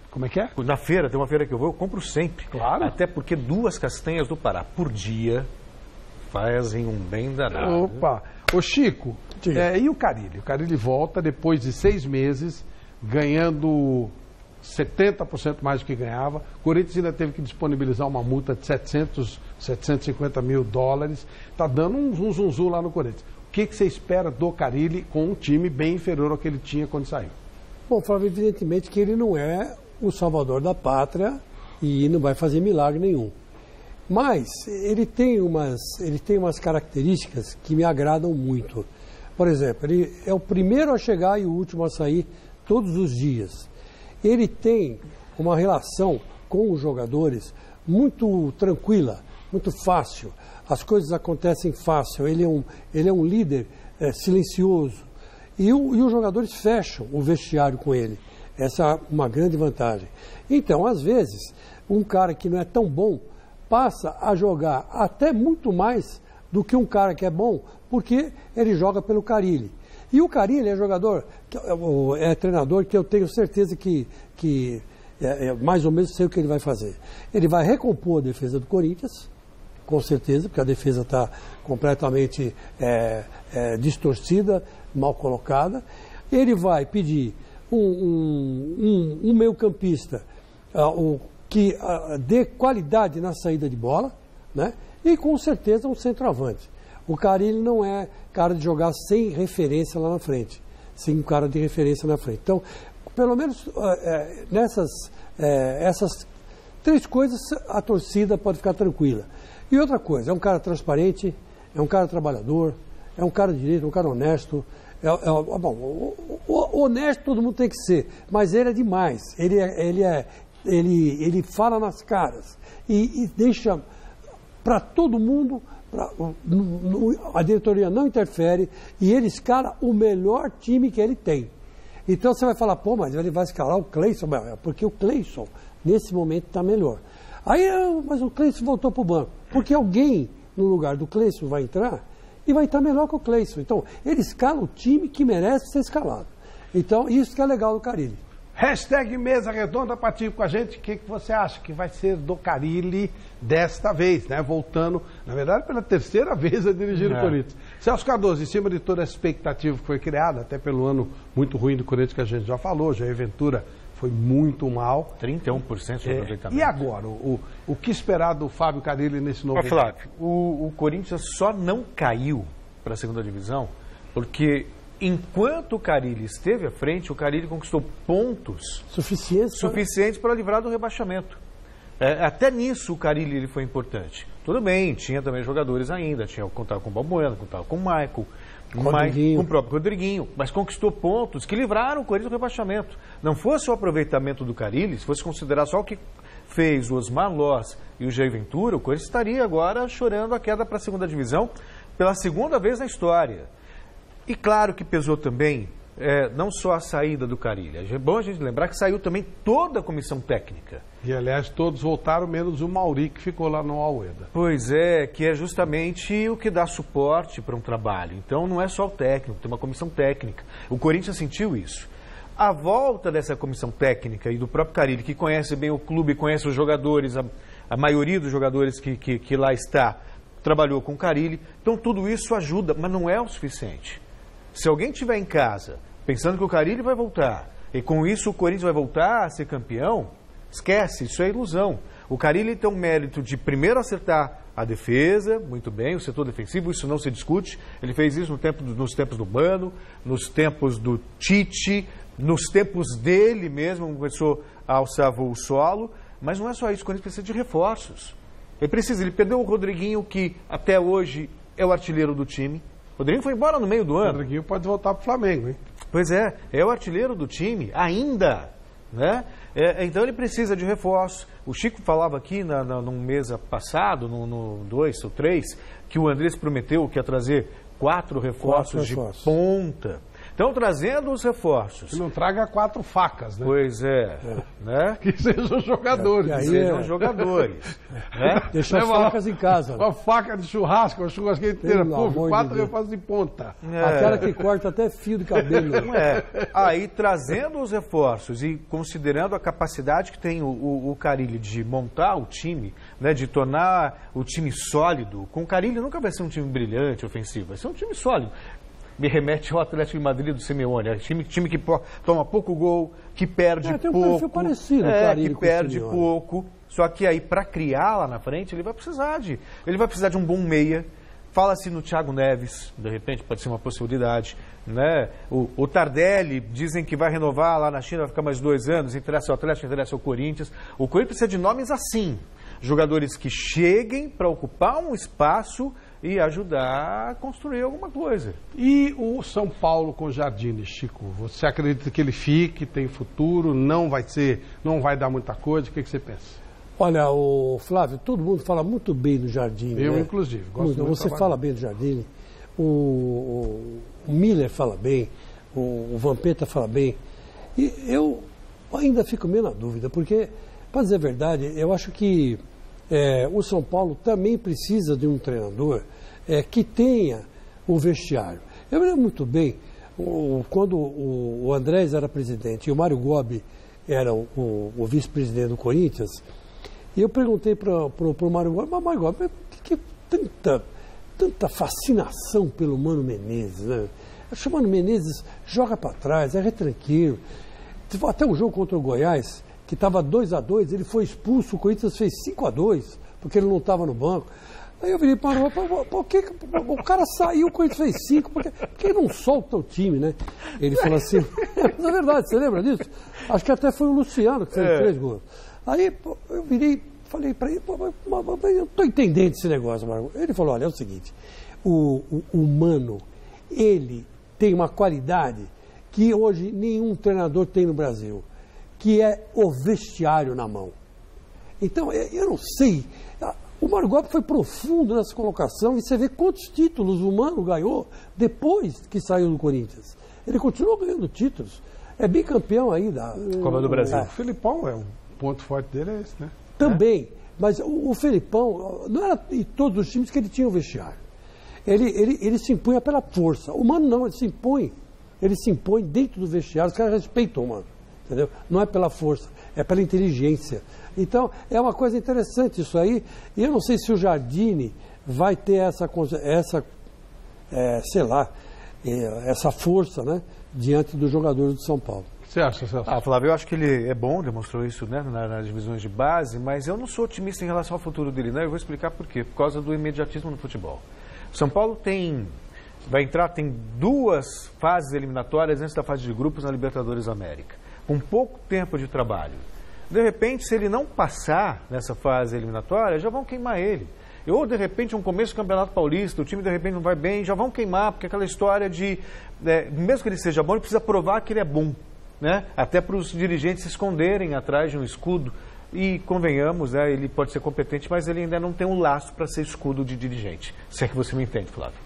Como é que é? Na feira, tem uma feira que eu vou, eu compro sempre. Claro. Até porque 2 castanhas do Pará por dia fazem um bem danado. Opa! Ô Chico, e o Carille? O Carille volta depois de 6 meses, ganhando 70% mais do que ganhava. O Corinthians ainda teve que disponibilizar uma multa de 750 mil dólares. Está dando um zum lá no Corinthians. O que você espera do Carille com um time bem inferior ao que ele tinha quando saiu? Bom, Flávio, evidentemente que ele não é o salvador da pátria e não vai fazer milagre nenhum. Mas ele tem umas características que me agradam muito. Por exemplo, ele é o primeiro a chegar e o último a sair todos os dias. Ele tem uma relação com os jogadores muito tranquila, muito fácil. As coisas acontecem fácil. Ele é um líder silencioso. E os jogadores fecham o vestiário com ele. Essa é uma grande vantagem. Então, às vezes, um cara que não é tão bom passa a jogar até muito mais do que um cara que é bom, porque ele joga pelo Carille. E o Carille é jogador, é treinador que eu tenho certeza que mais ou menos sei o que ele vai fazer. Ele vai recompor a defesa do Corinthians, com certeza, porque a defesa está completamente distorcida, mal colocada. Ele vai pedir um meio-campista que dê qualidade na saída de bola, né? E com certeza um centroavante. O Carille não é cara de jogar sem referência lá na frente, sem um cara de referência na frente. Então, pelo menos essas 3 coisas a torcida pode ficar tranquila. E outra coisa, é um cara transparente, é um cara trabalhador, é um cara direito, é um cara honesto. Bom, honesto todo mundo tem que ser, mas ele é demais. Ele fala nas caras e deixa para todo mundo, a diretoria não interfere e ele escala o melhor time que ele tem. Então você vai falar, pô, mas ele vai escalar o Cleison, porque o Cleison nesse momento está melhor. Aí, mas o Cleison voltou para o banco, porque alguém no lugar do Cleison vai entrar e vai estar melhor que o Cleison. Então ele escala o time que merece ser escalado. Então isso que é legal do Carille. Hashtag Mesa Redonda, participe com a gente. O que você acha que vai ser do Carille desta vez, né? Voltando, na verdade, pela 3ª vez a dirigir o Corinthians. Celso Cardoso, em cima de toda a expectativa que foi criada, até pelo ano muito ruim do Corinthians que a gente já falou, Jair Ventura foi muito mal. 31% de aproveitamento. E agora, o que esperar do Fábio Carille nesse novo... Flávio, o Corinthians só não caiu para a 2ª divisão porque... Enquanto o Carille esteve à frente, o Carille conquistou pontos suficientes para livrar do rebaixamento. Até nisso o Carille ele foi importante. Tudo bem, tinha também jogadores ainda, contava com o Balbuena, contava com o Maicon, com o próprio Rodriguinho, mas conquistou pontos que livraram o Corinthians do rebaixamento. Não fosse o aproveitamento do Carille, se fosse considerar só o que fez o Osmar Loz e o Jair Ventura, o Corinthians estaria agora chorando a queda para a 2ª divisão pela 2ª vez na história. E claro que pesou também, não só a saída do Carille. É bom a gente lembrar que saiu também toda a comissão técnica. E, aliás, todos voltaram, menos o Mauri, que ficou lá no Almeida. Pois é, que é justamente o que dá suporte para um trabalho. Então, não é só o técnico, tem uma comissão técnica. O Corinthians sentiu isso. A volta dessa comissão técnica e do próprio Carille, que conhece bem o clube, conhece os jogadores, a maioria dos jogadores que lá está, trabalhou com o Carille. Então, tudo isso ajuda, mas não é o suficiente. Se alguém estiver em casa pensando que o Carille vai voltar e com isso o Corinthians vai voltar a ser campeão, esquece, isso é ilusão. O Carille tem o mérito de primeiro acertar a defesa, muito bem, o setor defensivo, isso não se discute. Ele fez isso nos tempos do Mano, nos tempos do Tite, nos tempos dele mesmo, começou a alçar voo solo, mas não é só isso, o Corinthians precisa de reforços. Ele perdeu o Rodriguinho, que até hoje é o artilheiro do time. O Rodriguinho foi embora no meio do ano. O Rodriguinho pode voltar para o Flamengo, hein? Pois é o artilheiro do time, ainda, né? Então ele precisa de reforço. O Chico falava aqui num mês passado, no 2 ou 3, que o Andrés prometeu que ia trazer 4 reforços de ponta. Então, trazendo os reforços. Que não traga 4 facas, né? Pois é. Né? Que sejam jogadores. Que sejam jogadores. Né? Deixa as facas em casa. Uma faca de churrasco, uma churrasqueira inteira. Pô, 4 reforços de ponta. Aquela que corta até fio de cabelo. Não é. Aí, trazendo os reforços e considerando a capacidade que tem o Carille de montar o time, né, de tornar o time sólido. Com o Carille nunca vai ser um time brilhante, ofensivo. Vai ser um time sólido. Me remete ao Atlético de Madrid do Simeone. É time que toma pouco gol, que perde tem pouco. Um perfil parecido, Carille, que perde pouco. Só que aí, para criar lá na frente, ele vai precisar de um bom meia. Fala-se no Thiago Neves, de repente pode ser uma possibilidade. Né? O Tardelli, dizem que vai renovar lá na China, vai ficar mais 2 anos, interessa ao Atlético, interessa ao Corinthians. O Corinthians precisa de nomes assim. Jogadores que cheguem para ocupar um espaço e ajudar a construir alguma coisa. E o São Paulo com Jardine, Chico? Você acredita que ele fique, tem futuro, não vai dar muita coisa? O que você pensa? Olha, o Flávio, todo mundo fala muito bem do Jardine. Eu, né? inclusive, gosto muito. Você fala bem do Jardine, o Miller fala bem, o Vampeta fala bem. E eu ainda fico meio na dúvida, porque, para dizer a verdade, eu acho que o São Paulo também precisa de um treinador que tenha o vestiário. Eu me lembro muito bem, quando o Andrés era presidente e o Mário Gobi era o vice-presidente do Corinthians, e eu perguntei para o Mário Gobi, mas Mário Gobi, por que tanta fascinação pelo Mano Menezes? Né? O Mano Menezes joga para trás, é retranqueiro. Até o jogo contra o Goiás, que estava 2-2, ele foi expulso, o Corinthians fez 5-2, porque ele não estava no banco. Aí eu virei para o cara saiu, o Corinthians fez 5, por que não solta o time, né? Ele falou assim, mas é verdade, você lembra disso? Acho que até foi o Luciano que fez 3 gols. Aí eu virei, falei para ele, eu não estou entendendo esse negócio, Marco. Ele falou, olha, é o seguinte, o Mano, ele tem uma qualidade que hoje nenhum treinador tem no Brasil, que é o vestiário na mão. Então, eu não sei, o Mário Gobi foi profundo nessa colocação e você vê quantos títulos o Mano ganhou depois que saiu do Corinthians. Ele continuou ganhando títulos, é bicampeão aí da Copa do Brasil. O Felipão, um ponto forte dele é esse, né? Também, mas o Felipão, não era em todos os times que ele tinha o vestiário. Ele se impunha pela força. O Mano não, ele se impõe dentro do vestiário, os caras respeitam o Mano. Entendeu? Não é pela força, é pela inteligência. Então, é uma coisa interessante isso aí. E eu não sei se o Jardine vai ter essa força, né, diante dos jogadores do São Paulo. O que você acha, Celso? Flávio, eu acho que ele é bom, demonstrou isso, né, nas divisões de base, mas eu não sou otimista em relação ao futuro dele, né? Eu vou explicar por quê. Por causa do imediatismo no futebol. O São Paulo tem 2 fases eliminatórias antes da fase de grupos na Libertadores América, com pouco tempo de trabalho. De repente, se ele não passar nessa fase eliminatória, já vão queimar ele. Ou, de repente, um começo do Campeonato Paulista, o time, de repente, não vai bem, já vão queimar, porque aquela história de, mesmo que ele seja bom, ele precisa provar que ele é bom, né? Até para os dirigentes se esconderem atrás de um escudo. E, convenhamos, né, ele pode ser competente, mas ele ainda não tem um laço para ser escudo de dirigente. Se é que você me entende, Flávio.